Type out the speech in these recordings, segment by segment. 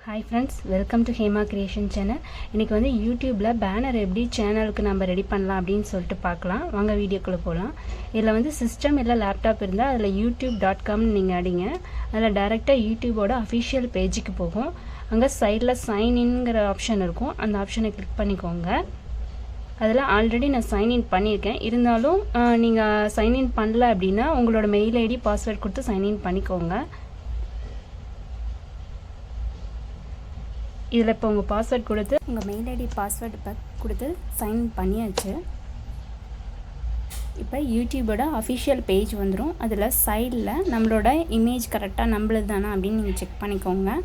Hi friends, welcome to Hema Creation channel. இன்னைக்கு வந்து YouTubeல பேனர் எப்படி சேனலுக்கு நம்ம ரெடி பண்ணலாம் அப்படினு சொல்லிட்டு பார்க்கலாம். வாங்க வீடியோக்குள்ள போலாம். இதல வந்து சிஸ்டம் இல்ல லேப்டாப் இருந்தா அதுல youtube.com நீங்க அடிங்க. அதுல டைரக்ட்டா YouTubeோட official பேஜ்க்கு போகும். அங்க சைடுல sign inங்கற ஆப்ஷன் இருக்கும். அந்த ஆப்ஷனை கிளிக் பண்ணிக்கோங்க. அதுல ஆல்ரெடி நான் சைன் இன் பண்ணிருக்கேன். இருந்தாலும் நீங்க சைன் இன் பண்ணல அப்படினா உங்களோட மெயில் ஐடி பாஸ்வேர்ட் கொடுத்து சைன் இன் பண்ணிக்கோங்க. இதில் இப்போ உங்கள் பாஸ்வேர்ட் கொடுத்து உங்கள் மெயில் ஐடி பாஸ்வேர்டு கொடுத்து சைன் பண்ணியாச்சு. இப்போ யூடியூபோட அஃபிஷியல் பேஜ் வந்துடும். அதில் சைடில் நம்மளோட இமேஜ் கரெக்டாக நம்மளது தானே அப்படின்னு நீங்கள் செக் பண்ணிக்கோங்க.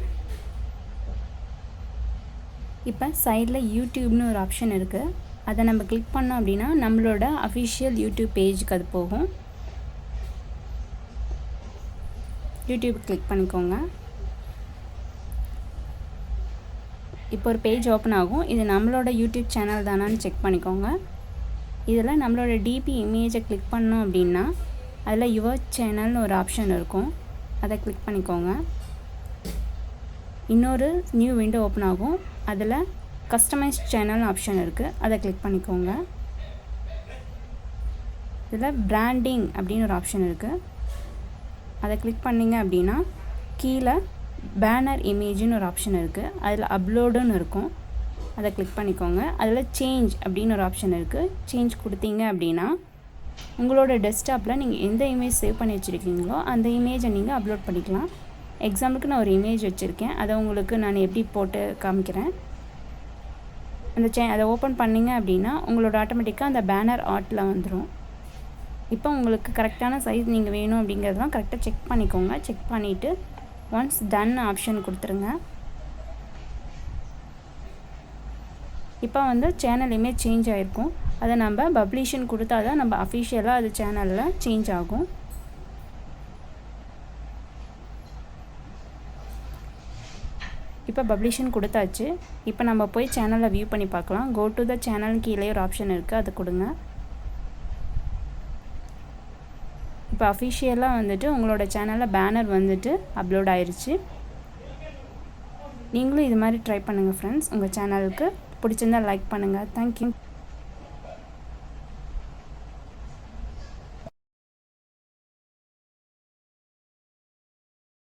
இப்போ சைடில் யூடியூப்னு ஒரு ஆப்ஷன் இருக்குது. அதை நம்ம கிளிக் பண்ணோம் அப்படின்னா நம்மளோட அஃபிஷியல் யூடியூப் பேஜுக்கு அது போகும். யூடியூப் கிளிக் பண்ணிக்கோங்க. இப்போ ஒரு பேஜ் ஓப்பன் ஆகும். இது நம்மளோட யூடியூப் சேனல் தானான்னு செக் பண்ணிக்கோங்க. இதில் நம்மளோட டிபி இமேஜை கிளிக் பண்ணோம் அப்படின்னா அதில் யுவர் சேனல்னு ஒரு ஆப்ஷன் இருக்கும். அதை கிளிக் பண்ணிக்கோங்க. இன்னொரு நியூ விண்டோ ஓப்பன் ஆகும். அதில் கஸ்டமைஸ் சேனல் ஆப்ஷன் இருக்குது. அதை கிளிக் பண்ணிக்கோங்க. இதில் பிராண்டிங் அப்படின்னு ஒரு ஆப்ஷன் இருக்குது. அதை கிளிக் பண்ணிங்க அப்படின்னா கீழே பேனர் இமேஜ்னு ஒரு ஆப்ஷன் இருக்குது. அதில் அப்லோடுன்னு இருக்கும். அதை கிளிக் பண்ணிக்கோங்க. அதில் சேஞ்ச் அப்படின்னு ஒரு ஆப்ஷன் இருக்குது. சேஞ்ச் கொடுத்தீங்க அப்படின்னா உங்களோட டெஸ்க்டாப்பில் நீங்கள் எந்த இமேஜ் சேவ் பண்ணி வச்சுருக்கீங்களோ அந்த இமேஜை நீங்கள் அப்லோட் பண்ணிக்கலாம். எக்ஸாம்பிளுக்கு நான் ஒரு இமேஜ் வச்சுருக்கேன். அதை உங்களுக்கு நான் எப்படி போட்டு காமிக்கிறேன். அதை ஓப்பன் பண்ணிங்க அப்படின்னா உங்களோட ஆட்டோமேட்டிக்காக அந்த பேனர் ஆர்ட்டில் வந்துடும். இப்போ உங்களுக்கு கரெக்டான சைஸ் நீங்கள் வேணும் அப்படிங்கிறதெல்லாம் கரெக்டாக செக் பண்ணிக்கோங்க. செக் பண்ணிவிட்டு ஒன்ஸ் டன் ஆப்ஷன் கொடுத்துருங்க. இப்போ வந்து சேனல் இமேஜ் சேஞ்ச் ஆகிருக்கும். அதை நம்ம பப்ளிஷன் கொடுத்தா தான் நம்ம அஃபிஷியலாக அது சேனலில் சேஞ்ச் ஆகும். இப்போ பப்ளிஷன் கொடுத்தாச்சு. இப்போ நம்ம போய் சேனலை வியூ பண்ணி பார்க்கலாம். கோ டு த சேனல் கீழே ஒரு ஆப்ஷன் இருக்குது. அதை கொடுங்க. இப்போ அஃபிஷியலாக வந்துட்டு உங்களோட சேனலில் பேனர் வந்துட்டு அப்லோட் ஆயிடுச்சு. நீங்களும் இது மாதிரி ட்ரை பண்ணுங்கள் ஃப்ரெண்ட்ஸ். உங்கள் சேனலுக்கு பிடிச்சிருந்தால் லைக் பண்ணுங்கள். தேங்க்யூ.